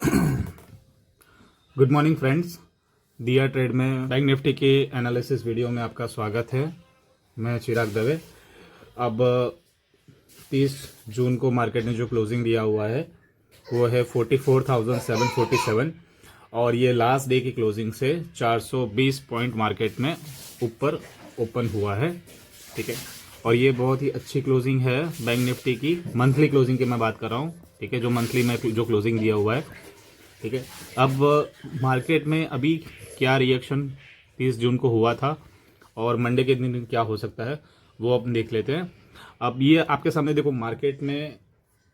Good morning friends. दिया trade में bank Nifty की एनालिसिस वीडियो में आपका स्वागत है। मैं चिराग दवे। अब 30 जून को मार्केट ने जो क्लोजिंग दिया हुआ है वो है 44,747 और ये लास्ट डे की क्लोजिंग से 420 पॉइंट मार्केट में ऊपर ओपन हुआ है। ठीक है, और ये बहुत ही अच्छी क्लोजिंग है बैंक निफ्टी की। मंथली क्लोजिंग की मैं बात कर रहा हूँ। ठीक है, जो मंथली में जो क्लोजिंग दिया हुआ है। ठीक है, अब मार्केट में अभी क्या रिएक्शन 30 जून को हुआ था और मंडे के दिन क्या हो सकता है वो अपन देख लेते हैं। अब ये आपके सामने देखो, मार्केट में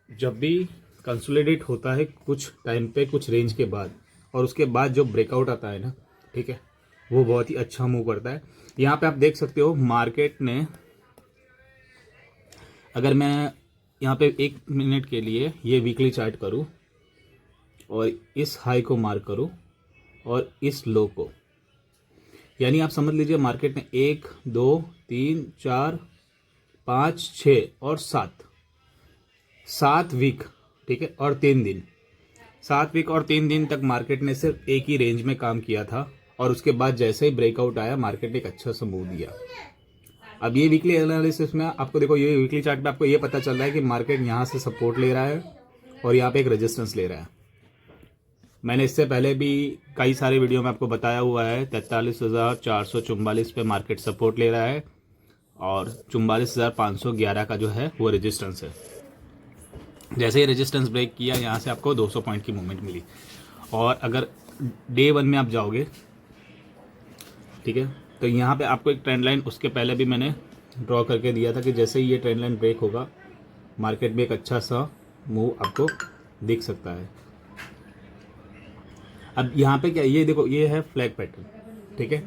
जब भी कंसोलिडेट होता है कुछ टाइम पे, कुछ रेंज के बाद, और उसके बाद जो ब्रेकआउट आता है ना, ठीक है, वो बहुत ही अच्छा मूव करता है। यहाँ पे आप देख सकते हो मार्केट ने, अगर मैं यहाँ पे 1 मिनट के लिए ये वीकली चार्ट करूँ और इस हाई को मार्क करूं और इस लो को, यानी आप समझ लीजिए मार्केट ने 1 2 3 4 5 6 और 7 वीक, ठीक है, और 3 दिन, 7 वीक और 3 दिन तक मार्केट ने सिर्फ एक ही रेंज में काम किया था और उसके बाद जैसे ही ब्रेकआउट आया मार्केट ने एक अच्छा सा मूव दिया। अब ये वीकली एनालिसिस में आपको देखो, ये वीकली चार्ट पे आपको ये पता चल रहा है कि मार्केट यहाँ से सपोर्ट ले रहा है और यहाँ पे एक रेजिस्टेंस ले रहा है। मैंने इससे पहले भी कई सारे वीडियो में आपको बताया हुआ है 43,444 पे मार्केट सपोर्ट ले रहा है और 44,511 का जो है वो रेजिस्टेंस है। जैसे ही रेजिस्टेंस ब्रेक किया यहाँ से आपको 200 पॉइंट की मूवमेंट मिली। और अगर डे 1 में आप जाओगे, ठीक है, तो यहाँ पे आपको एक ट्रेंड लाइन उसके पहले भी मैंने ड्रॉ करके दिया था कि जैसे ही ये ट्रेंड लाइन ब्रेक होगा मार्केट में एक अच्छा सा मूव आपको दिख सकता है। अब यहाँ पे क्या, ये देखो, ये है फ्लैग पैटर्न। ठीक है,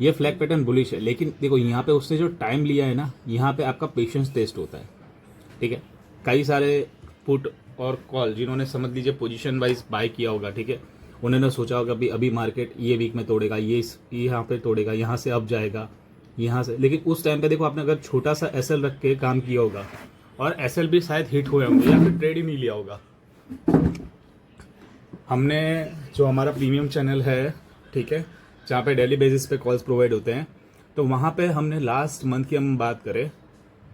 ये फ्लैग पैटर्न बुलिश है, लेकिन देखो यहाँ पे उसने जो टाइम लिया है ना, यहाँ पे आपका पेशेंस टेस्ट होता है। ठीक है, कई सारे पुट और कॉल जिन्होंने समझ लीजिए पोजीशन वाइज बाय किया होगा, ठीक है, उन्होंने सोचा होगा भी अभी मार्केट ये वीक में तोड़ेगा, ये यहाँ पे तोड़ेगा, यहाँ से अब जाएगा, यहाँ से, लेकिन उस टाइम पे देखो आपने अगर छोटा सा एसएल रख के काम किया होगा और एसएल भी शायद हिट हुए होंगे या फिर ट्रेड ही नहीं लिया होगा। हमने जो हमारा प्रीमियम चैनल है, ठीक है, जहाँ पे डेली बेसिस पे कॉल्स प्रोवाइड होते हैं, तो वहाँ पे हमने लास्ट मंथ की हम बात करें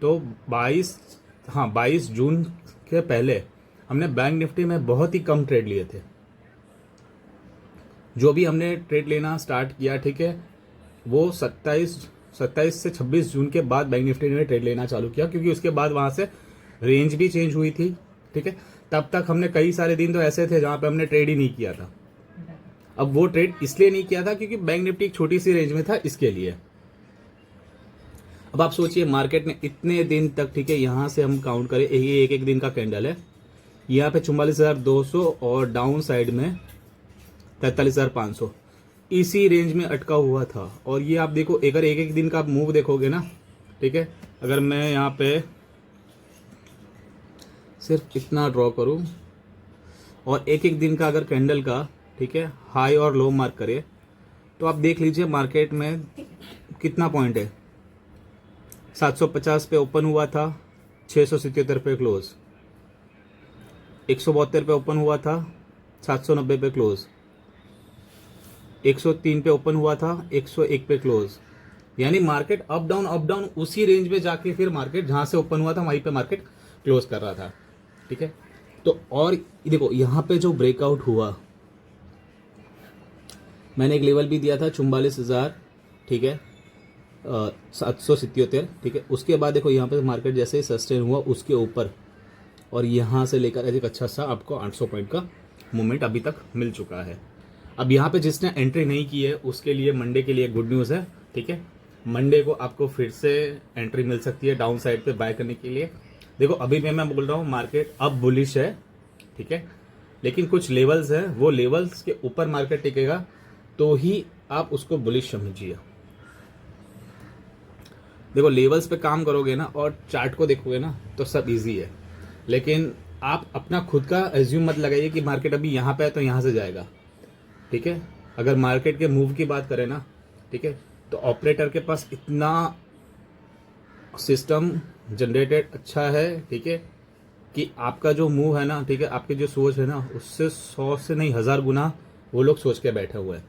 तो 22 जून के पहले हमने बैंक निफ्टी में बहुत ही कम ट्रेड लिए थे। जो भी हमने ट्रेड लेना स्टार्ट किया, ठीक है, वो 27 से 26 जून के बाद बैंक निफ्टी ने ट्रेड लेना चालू किया, क्योंकि उसके बाद वहाँ से रेंज भी चेंज हुई थी। ठीक है, तब तक हमने कई सारे दिन तो ऐसे थे जहां पे हमने ट्रेड ही नहीं किया था। अब वो ट्रेड इसलिए नहीं किया था क्योंकि बैंक निफ्टी एक छोटी सी रेंज में था, इसके लिए। अब आप सोचिए मार्केट ने इतने दिन तक, ठीक है, यहां से हम काउंट करें, ये एक दिन का कैंडल है, यहाँ पे 44,200 और डाउन साइड में 43,500 इसी रेंज में अटका हुआ था। और ये आप देखो, अगर एक दिन का आप मूव देखोगे ना, ठीक है, अगर मैं यहाँ पे सिर्फ इतना ड्रॉ करूं और एक दिन का अगर कैंडल का, ठीक है, हाई और लो मार्क करे, तो आप देख लीजिए मार्केट में कितना पॉइंट है। 750 पे ओपन हुआ था, 677 पे क्लोज, 172 पे ओपन हुआ था, 790 पे क्लोज, 103 पे ओपन हुआ था, 101 पे क्लोज। यानी मार्केट अप डाउन उसी रेंज में जाके फिर मार्केट जहां से ओपन हुआ था वहीं पे मार्केट क्लोज कर रहा था। ठीक है, तो और देखो यहाँ पे जो ब्रेकआउट हुआ, मैंने एक लेवल भी दिया था 44,000, ठीक है, 777, ठीक है, उसके बाद देखो यहाँ पे मार्केट जैसे ही सस्टेन हुआ उसके ऊपर, और यहाँ से लेकर एक अच्छा सा आपको 800 पॉइंट का मूवमेंट अभी तक मिल चुका है। अब यहाँ पे जिसने एंट्री नहीं की है उसके लिए मंडे के लिए गुड न्यूज़ है। ठीक है, मंडे को आपको फिर से एंट्री मिल सकती है डाउन साइड पे बाय करने के लिए। देखो अभी मैं बोल रहा हूँ मार्केट अब बुलिश है, ठीक है, लेकिन कुछ लेवल्स है, वो लेवल्स के ऊपर मार्केट टिकेगा तो ही आप उसको बुलिश समझिए। देखो लेवल्स पे काम करोगे ना और चार्ट को देखोगे ना तो सब इजी है, लेकिन आप अपना खुद का एज्यूम मत लगाइए कि मार्केट अभी यहाँ पे है तो यहाँ से जाएगा। ठीक है, अगर मार्केट के मूव की बात करें ना, ठीक है, तो ऑपरेटर के पास इतना सिस्टम जनरेटेड अच्छा है, ठीक है, कि आपका जो मूव है ना, ठीक है, आपकी जो सोच है ना, उससे 100 से नहीं 1000 गुना वो लोग सोच के बैठे हुए हैं।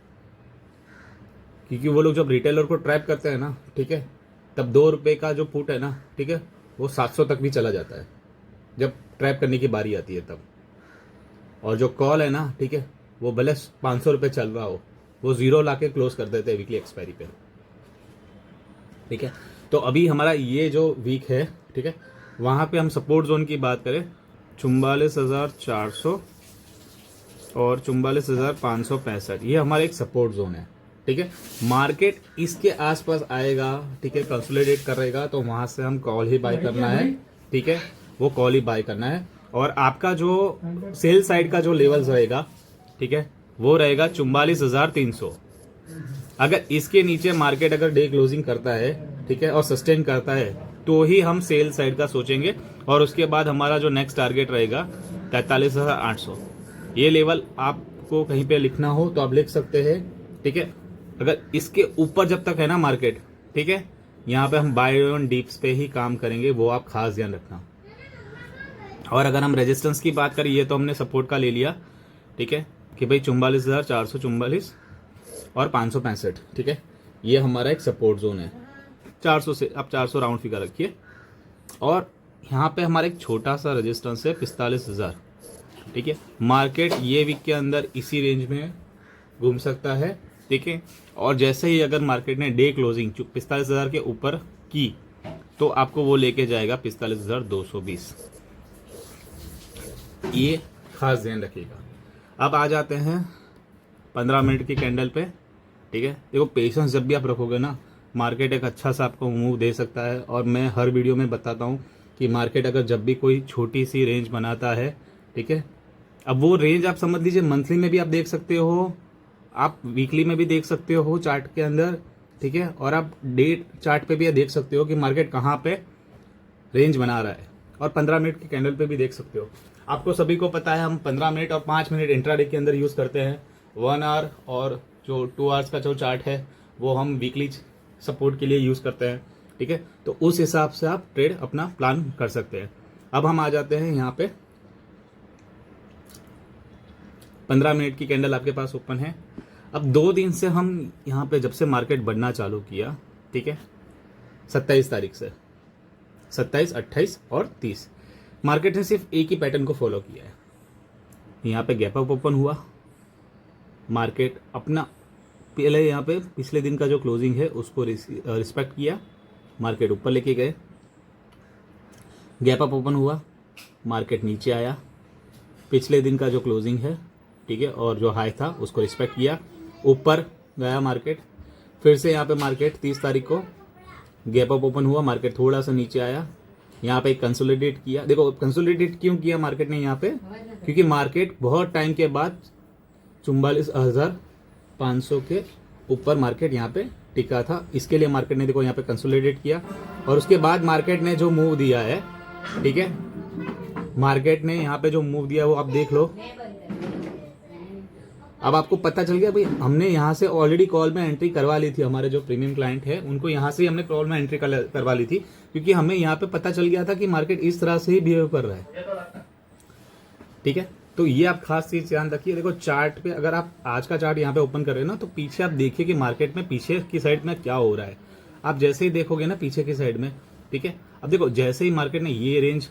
क्योंकि वो लोग जब रिटेलर को ट्रैप करते हैं ना, ठीक है, तब 2 रुपये का जो पुट है ना, ठीक है, वो 700 तक भी चला जाता है जब ट्रैप करने की बारी आती है तब। और जो कॉल है ना, ठीक है, वो भले 500 रुपये चल रहा हो, वो जीरो ला के क्लोज कर देते हैं वीकली एक्सपायरी पे। ठीक है, तो अभी हमारा ये जो वीक है, ठीक है, वहाँ पे हम सपोर्ट जोन की बात करें 44,400 और 44,565, ये हमारा एक सपोर्ट जोन है। ठीक है, मार्केट इसके आसपास आएगा, ठीक है, कंसोलिडेट करेगा, तो वहां से हम कॉल ही बाय करना है। ठीक है, वो कॉल ही बाय करना है। और आपका जो सेल साइड का जो लेवल्स रहेगा, ठीक है, वो रहेगा 44,300। अगर इसके नीचे मार्केट अगर डे क्लोजिंग करता है, ठीक है, और सस्टेन करता है, तो ही हम सेल साइड का सोचेंगे। और उसके बाद हमारा जो नेक्स्ट टारगेट रहेगा 43,800। ये लेवल आपको कहीं पे लिखना हो तो आप लिख सकते हैं। ठीक है, अगर इसके ऊपर जब तक है ना मार्केट, ठीक है, यहाँ पे हम बाय ऑन डीप्स पे ही काम करेंगे, वो आप खास ध्यान रखना। और अगर हम रेजिस्टेंस की बात करें, ये तो हमने सपोर्ट का ले लिया, ठीक है, कि भाई 44,444 और 565, ठीक है, ये हमारा एक सपोर्ट जोन है। 400 से आप 400 राउंड फिगर रखिए। और यहाँ पे हमारा एक छोटा सा रेजिस्टेंस है 45,000। ठीक है, मार्केट ये वीक के अंदर इसी रेंज में घूम सकता है। ठीक है, और जैसे ही अगर मार्केट ने डे क्लोजिंग 45,000 के ऊपर की, तो आपको वो लेके जाएगा 45,220। ये खास ध्यान रखिएगा। अब आ जाते हैं 15 मिनट की कैंडल पे। ठीक है, देखो पेशेंस जब भी आप रखोगे ना, मार्केट एक अच्छा सा आपको मूव दे सकता है। और मैं हर वीडियो में बताता हूँ कि मार्केट अगर जब भी कोई छोटी सी रेंज बनाता है, ठीक है, अब वो रेंज आप समझ लीजिए मंथली में भी आप देख सकते हो, आप वीकली में भी देख सकते हो चार्ट के अंदर। ठीक है, और आप डे चार्ट पे भी देख सकते हो कि मार्केट कहाँ पे रेंज बना रहा है, और 15 मिनट की कैंडल पे भी देख सकते हो। आपको सभी को पता है हम 15 मिनट और 5 मिनट इंट्राडे के अंदर यूज़ करते हैं। 1 आवर और जो 2 आवर्स का जो चार्ट है वो हम वीकली सपोर्ट के लिए यूज़ करते हैं। ठीक है, तो उस हिसाब से आप ट्रेड अपना प्लान कर सकते हैं। अब हम आ जाते हैं यहाँ पे 15 मिनट की कैंडल आपके पास ओपन है। अब 2 दिन से हम यहाँ पे जब से मार्केट बढ़ना चालू किया, ठीक है, 27 तारीख से 27, 28 और 30 मार्केट ने सिर्फ एक ही पैटर्न को फॉलो किया है। यहाँ पे गैप अप ओपन हुआ, मार्केट अपना पहले यहाँ पे पिछले दिन का जो क्लोजिंग है उसको रिस्पेक्ट किया, मार्केट ऊपर लेके गए, गैप अप ओपन हुआ, मार्केट नीचे आया, पिछले दिन का जो क्लोजिंग है, ठीक है, और जो हाई था उसको रिस्पेक्ट किया, ऊपर गया मार्केट। फिर से यहाँ पे मार्केट 30 तारीख को गैप अप ओपन हुआ, मार्केट थोड़ा सा नीचे आया, यहाँ पे कंसोलिडेट किया। देखो कंसोलिडेट क्यों किया मार्केट ने यहाँ पे, क्योंकि मार्केट बहुत टाइम के बाद 44,500 के ऊपर मार्केट यहाँ पे टिका था। इसके लिए मार्केट ने देखो यहाँ पे कंसोलिडेट किया। और उसके बाद मार्केट ने जो मूव दिया है, ठीक है, मार्केट ने यहाँ पे जो मूव दिया वो आप देख लो। अब आपको पता चल गया भाई, हमने यहाँ से ऑलरेडी कॉल में एंट्री करवा ली थी। हमारे जो प्रीमियम क्लाइंट है उनको यहाँ से ही हमने कॉल में एंट्री करवा ली थी, क्योंकि हमें यहाँ पे पता चल गया था कि मार्केट इस तरह से ही बिहेव कर रहा है। ठीक है, तो ये आप खास चीज ध्यान रखिए। देखो चार्ट पे अगर आप आज का चार्ट यहाँ पे ओपन कर रहे हो ना, तो पीछे आप देखिए कि मार्केट में पीछे की साइड में क्या हो रहा है। आप जैसे ही देखोगे ना पीछे की साइड में, ठीक है, अब देखो जैसे ही मार्केट ने ये रेंज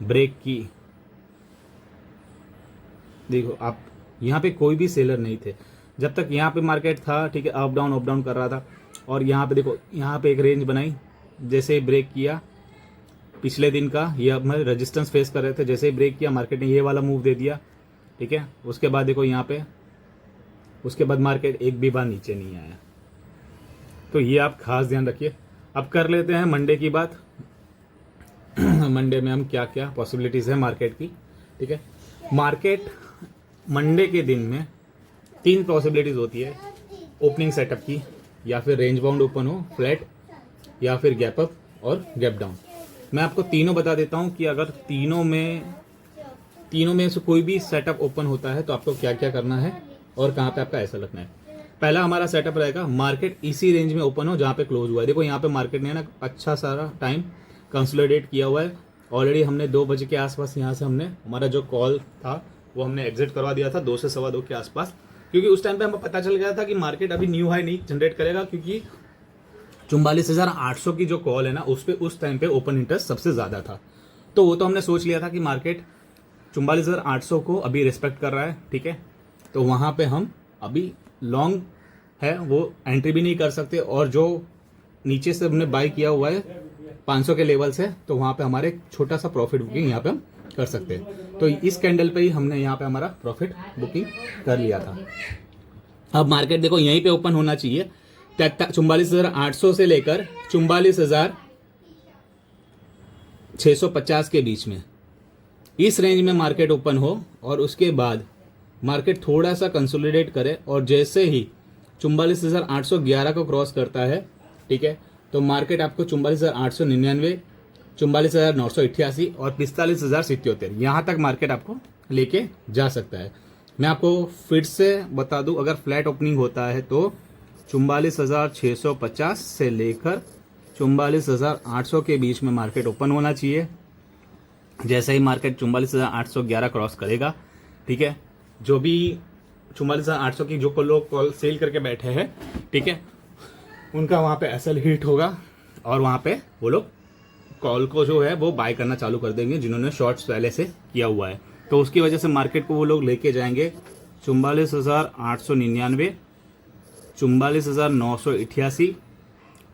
ब्रेक की, देखो आप यहाँ पे कोई भी सेलर नहीं थे जब तक यहाँ पे मार्केट था। ठीक है, अप डाउन कर रहा था। और यहाँ पे देखो, यहाँ पे एक रेंज बनाई, जैसे ही ब्रेक किया पिछले दिन का, ये अब हम रेजिस्टेंस फेस कर रहे थे, जैसे ही ब्रेक किया मार्केट ने ये वाला मूव दे दिया। ठीक है, उसके बाद देखो यहाँ पे, उसके बाद मार्केट एक भी बार नीचे नहीं आया। तो ये आप खास ध्यान रखिए। अब कर लेते हैं मंडे की बात। मंडे में हम क्या क्या पॉसिबिलिटीज है मार्केट की। ठीक है, मार्केट मंडे के दिन में 3 पॉसिबिलिटीज होती है ओपनिंग सेटअप की, या फिर रेंज बाउंड ओपन हो फ्लैट, या फिर गैप अप और गैप डाउन। मैं आपको तीनों बता देता हूं कि अगर तीनों में से कोई भी सेटअप ओपन होता है तो आपको क्या क्या करना है और कहां पे आपका ऐसा लगना है। पहला हमारा सेटअप रहेगा, मार्केट इसी रेंज में ओपन हो जहां पे क्लोज हुआ है। देखो यहाँ पे मार्केट ने ना अच्छा सारा टाइम कंसोलिडेट किया हुआ है, ऑलरेडी हमने 2 बजे के आसपास यहाँ से हमने हमारा जो कॉल था वो हमने एग्जिट करवा दिया था 2 से 2:15 के आसपास, क्योंकि उस टाइम पे हमें पता चल गया था कि मार्केट अभी न्यू हाई नहीं जनरेट करेगा, क्योंकि 44,800 की जो कॉल है ना उस पे उस टाइम पे ओपन इंटरेस्ट सबसे ज़्यादा था। तो वो तो हमने सोच लिया था कि मार्केट 44,800 को अभी रिस्पेक्ट कर रहा है, ठीक है, तो वहाँ पे हम अभी लॉन्ग है वो एंट्री भी नहीं कर सकते, और जो नीचे से हमने बाय किया हुआ है 500 के लेवल से, तो वहाँ पे हमारे छोटा सा प्रॉफिट बुकिंग यहाँ पे हम कर सकते हैं। तो इस कैंडल पे ही हमने यहाँ पे हमारा प्रॉफिट बुकिंग कर लिया था। अब मार्केट देखो यहीं पे ओपन होना चाहिए 44,800 से लेकर 44,650 के बीच में, इस रेंज में मार्केट ओपन हो और उसके बाद मार्केट थोड़ा सा कंसोलिडेट करे, और जैसे ही 44,811 को क्रॉस करता है, ठीक है, तो मार्केट आपको 44,899, 44,988 और 45,077 यहाँ तक मार्केट आपको लेके जा सकता है। मैं आपको फिर से बता दूं, अगर फ्लैट ओपनिंग होता है तो 44,650 से लेकर 44,800 के बीच में मार्केट ओपन होना चाहिए। जैसे ही मार्केट 44,811 क्रॉस करेगा, ठीक है, जो भी 44,800 की जो लोग कॉल सेल करके बैठे हैं, ठीक है, उनका वहाँ पे एसएल हिट होगा और वहाँ पे वो लोग कॉल को जो है वो बाय करना चालू कर देंगे जिन्होंने शॉर्ट्स पहले से किया हुआ है। तो उसकी वजह से मार्केट को वो लोग लेके जाएंगे 44,899, 44,988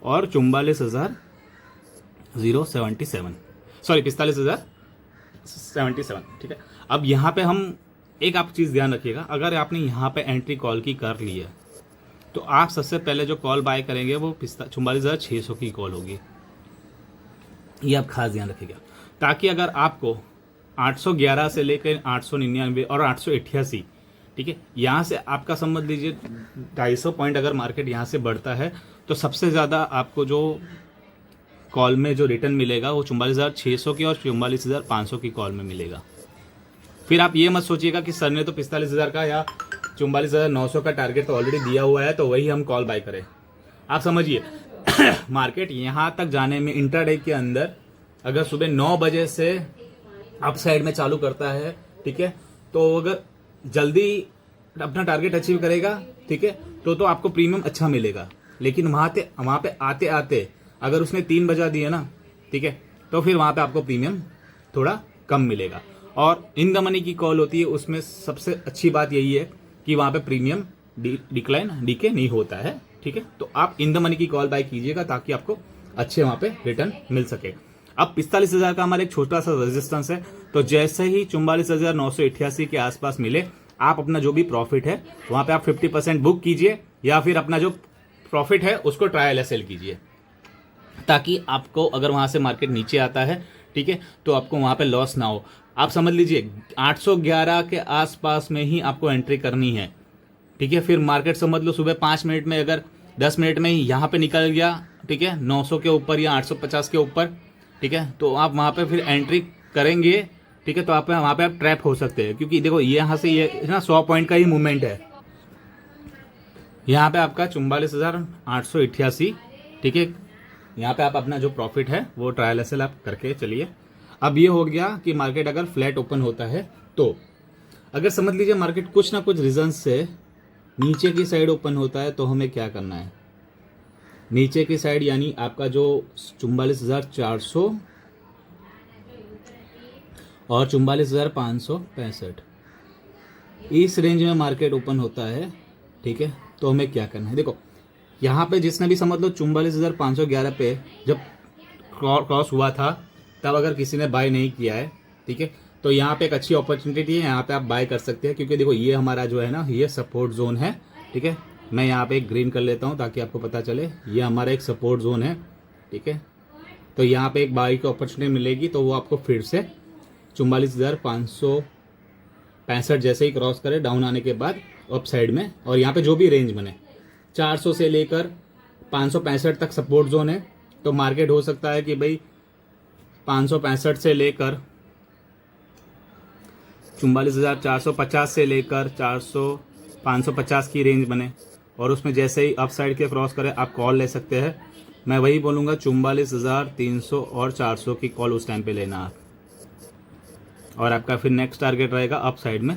और 44,077, सॉरी 45,077, ठीक है। अब यहाँ पे हम एक आप चीज़ ध्यान रखिएगा, अगर आपने यहाँ पे एंट्री कॉल की कर ली है तो आप सबसे पहले जो कॉल बाय करेंगे वो 44,600 की कॉल होगी, ये आप खास ध्यान रखिएगा, ताकि अगर आपको 811 से लेकर 899 और 888, ठीक है, यहाँ से आपका समझ लीजिए 250 पॉइंट अगर मार्केट यहाँ से बढ़ता है तो सबसे ज़्यादा आपको जो कॉल में जो रिटर्न मिलेगा वो 44,600 की और 44,500 की कॉल में मिलेगा। फिर आप ये मत सोचिएगा कि सर ने तो 45,000 का या 44,900 का टारगेट तो ऑलरेडी दिया हुआ है तो वही हम कॉल बाय करें। आप समझिए मार्केट यहाँ तक जाने में इंट्राडे के अंदर अगर सुबह 9 बजे से अप साइड में चालू करता है, ठीक है, तो अगर जल्दी अपना टारगेट अचीव करेगा, ठीक है, तो आपको प्रीमियम अच्छा मिलेगा। लेकिन वहाँ पे आते आते अगर उसने 3 बजा दिए ना, ठीक है, तो फिर वहाँ पे आपको प्रीमियम थोड़ा कम मिलेगा। और इन द मनी की कॉल होती है, उसमें सबसे अच्छी बात यही है कि वहाँ पे प्रीमियम डीके नहीं होता है, ठीक है। तो आप इन द मनी की कॉल बाय कीजिएगा ताकि आपको अच्छे वहाँ पे रिटर्न मिल सके। अब 45,000 का हमारा एक छोटा सा रेजिस्टेंस है, तो जैसे ही 44,988 के आसपास मिले, आप अपना जो भी प्रॉफिट है वहाँ पे आप 50% बुक कीजिए, या फिर अपना जो प्रॉफिट है उसको ट्रायल सेल कीजिए, ताकि आपको अगर वहाँ से मार्केट नीचे आता है, ठीक है, तो आपको वहाँ पे लॉस ना हो। आप समझ लीजिए 811 के आसपास में ही आपको एंट्री करनी है, ठीक है। फिर मार्केट समझ लो सुबह 5 मिनट में अगर 10 मिनट में ही यहाँ पे निकल गया, ठीक है, 900 के ऊपर या 850 के ऊपर, ठीक है, तो आप वहाँ पे फिर एंट्री करेंगे, ठीक है, तो आप वहाँ पे आप ट्रैप हो सकते हैं, क्योंकि देखो यहाँ से ये ना 100 पॉइंट का ही मूवमेंट है। यहाँ पे आपका 44,888, ठीक है, यहाँ पे आप अपना जो प्रॉफिट है वो ट्रायल एसएल आप करके चलिए। अब ये हो गया कि मार्केट अगर फ्लैट ओपन होता है तो, अगर समझ लीजिए मार्केट कुछ ना कुछ रीजन से नीचे की साइड ओपन होता है तो हमें क्या करना है, नीचे की साइड यानी आपका जो 44,400 और 44,565 इस रेंज में मार्केट ओपन होता है, ठीक है, तो हमें क्या करना है। देखो यहाँ पे जिसने भी समझ लो 44,511 पे जब क्रॉस हुआ था तब अगर किसी ने बाय नहीं किया है, ठीक है, तो यहाँ पे एक अच्छी अपॉर्चुनिटी है, यहाँ पे आप बाय कर सकते हैं, क्योंकि देखो ये हमारा जो है ना ये सपोर्ट जोन है, ठीक है। मैं यहाँ पे एक ग्रीन कर लेता हूँ ताकि आपको पता चले, ये हमारा एक सपोर्ट जोन है, ठीक है। तो यहाँ पे एक बाय की अपॉर्चुनिटी मिलेगी, तो वो आपको फिर से 44,565 जैसे ही क्रॉस करे डाउन आने के बाद अप साइड में, और यहाँ पे जो भी रेंज बने 400 से लेकर 565 तक सपोर्ट जोन है, तो मार्केट हो सकता है कि भाई 565 से लेकर 44,450 से लेकर 550 की रेंज बने, और उसमें जैसे ही अप साइड के क्रॉस करें आप कॉल ले सकते हैं। मैं वही बोलूँगा 44,300 और 400 की कॉल उस टाइम पे लेना आप, और आपका फिर नेक्स्ट टारगेट रहेगा अप साइड में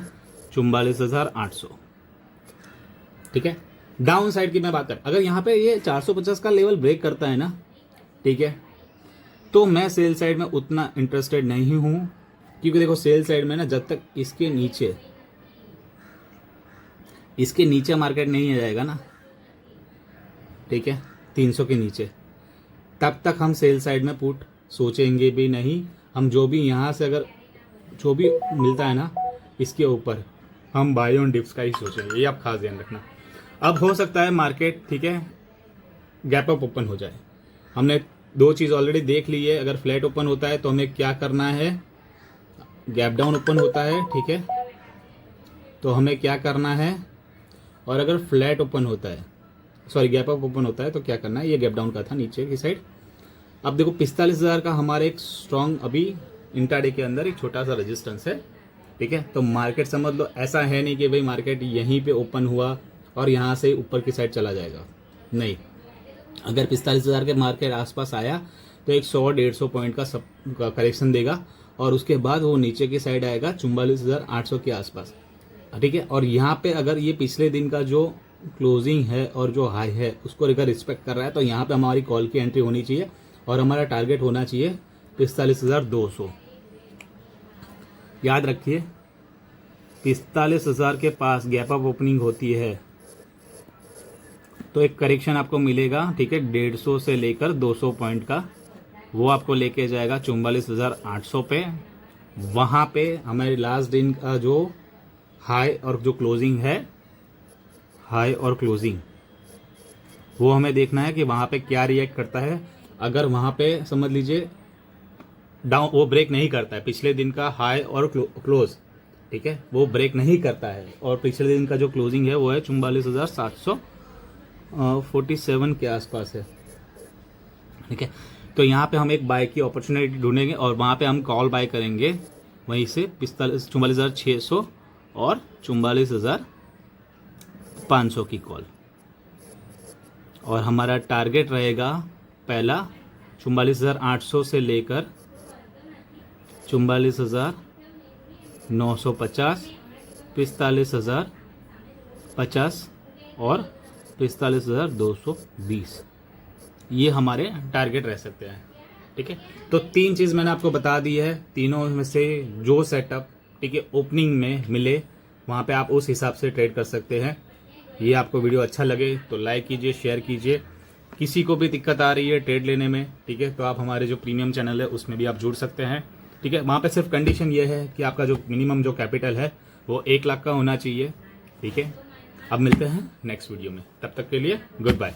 44,800। ठीक है, डाउन साइड की मैं बात कर, अगर यहाँ पे ये 450 का लेवल ब्रेक करता है ना, ठीक है, तो मैं सेल साइड में उतना इंटरेस्टेड नहीं हूं, क्योंकि देखो सेल साइड में ना जब तक इसके नीचे मार्केट नहीं आ जाएगा ना, ठीक है, 300 के नीचे, तब तक हम सेल साइड में पुट सोचेंगे भी नहीं। हम जो भी यहाँ से अगर जो भी मिलता है ना इसके ऊपर, हम बाय ऑन डिप्स का ही सोचेंगे, ये आप खास ध्यान रखना। अब हो सकता है मार्केट, ठीक है, गैप अप ओपन हो जाए। हमने दो चीज़ ऑलरेडी देख ली है, अगर फ्लैट ओपन होता है तो हमें क्या करना है, गैप डाउन ओपन होता है, ठीक है, तो हमें क्या करना है, और अगर फ्लैट ओपन होता है, सॉरी गैप अप ओपन होता है तो क्या करना है, ये गैप डाउन का था नीचे की साइड। अब देखो 45,000 का हमारे एक स्ट्रॉन्ग अभी इंट्राडे के अंदर एक छोटा सा रेजिस्टेंस है, ठीक है। तो मार्केट समझ लो ऐसा है नहीं कि भाई मार्केट यहीं पे ओपन हुआ और यहाँ से ऊपर की साइड चला जाएगा, नहीं। अगर 45,000 के मार्केट आसपास आया तो एक 100-150 पॉइंट का करेक्शन देगा और उसके बाद वो नीचे की साइड आएगा 44,800 के आसपास, ठीक है। और यहाँ पे अगर ये पिछले दिन का जो क्लोजिंग है और जो हाई है उसको अगर रिस्पेक्ट कर रहा है तो यहाँ पे हमारी कॉल की एंट्री होनी चाहिए और हमारा टारगेट होना चाहिए 45,200। याद रखिए 45,000 के पास गैप अप ओपनिंग होती है तो एक करेक्शन आपको मिलेगा, ठीक है, 150 से लेकर 200 पॉइंट का, वो आपको लेके जाएगा 44,800 पे। वहाँ पे हमारे लास्ट दिन का जो हाई और जो क्लोजिंग है, हाई और क्लोजिंग, वो हमें देखना है कि वहाँ पे क्या रिएक्ट करता है। अगर वहाँ पे समझ लीजिए डाउन, वो ब्रेक नहीं करता है पिछले दिन का हाई और क्लोज, ठीक है, वो ब्रेक नहीं करता है और पिछले दिन का जो क्लोजिंग है वो है 44,747 के आसपास है, ठीक है। तो यहाँ पे हम एक बाय की अपॉर्चुनिटी ढूंढेंगे और वहाँ पे हम कॉल बाय करेंगे वहीं से 44,600 और 44,500 की कॉल। और हमारा टारगेट रहेगा पहला 44,800 से लेकर 44,950, 45,050 और 45,220, ये हमारे टारगेट रह सकते हैं, ठीक है। तो तीन चीज़ मैंने आपको बता दी है, तीनों में से जो सेटअप, ठीक है, ओपनिंग में मिले वहाँ पे आप उस हिसाब से ट्रेड कर सकते हैं। ये आपको वीडियो अच्छा लगे तो लाइक कीजिए, शेयर कीजिए। किसी को भी दिक्कत आ रही है ट्रेड लेने में, ठीक है, तो आप हमारे जो प्रीमियम चैनल है उसमें भी आप जुड़ सकते हैं, ठीक है। वहाँ पे सिर्फ कंडीशन ये है कि आपका जो मिनिमम जो कैपिटल है वो 1 लाख का होना चाहिए, ठीक है। अब मिलते हैं नेक्स्ट वीडियो में, तब तक के लिए गुड बाय।